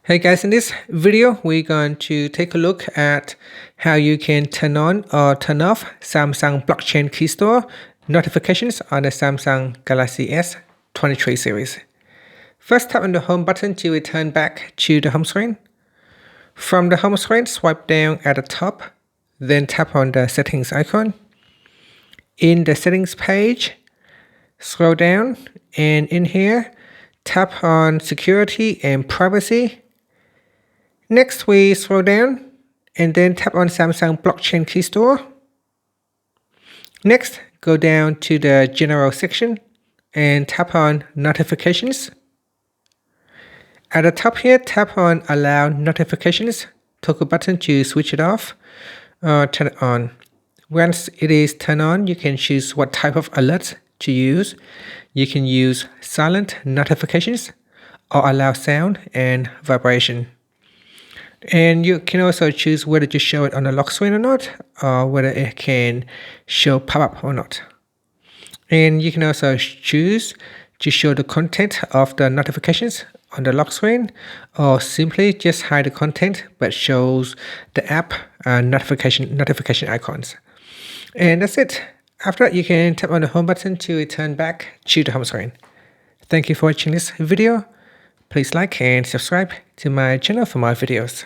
Hey guys, in this video, we're going to take a look at how you can turn on or turn off Samsung Blockchain Keystore notifications on the Samsung Galaxy S23 series. First, tap on the home button to return back to the home screen. From the home screen, swipe down at the top, then tap on the settings icon. In the settings page, scroll down, and in here, tap on security and privacy. Next, we scroll down and then tap on Samsung Blockchain Keystore. Next, go down to the General section and tap on Notifications. At the top here, tap on Allow Notifications, toggle button to switch it off or turn it on. Once it is turned on, you can choose what type of alerts to use. You can use silent notifications or allow sound and vibration. And you can also choose whether to show it on the lock screen or not, or whether it can show pop-up or not. And you can also choose to show the content of the notifications on the lock screen, or simply just hide the content but shows the app notification icons. And that's it. After that, you can tap on the home button to return back to the home screen. Thank you for watching this video. Please like and subscribe to my channel for more videos.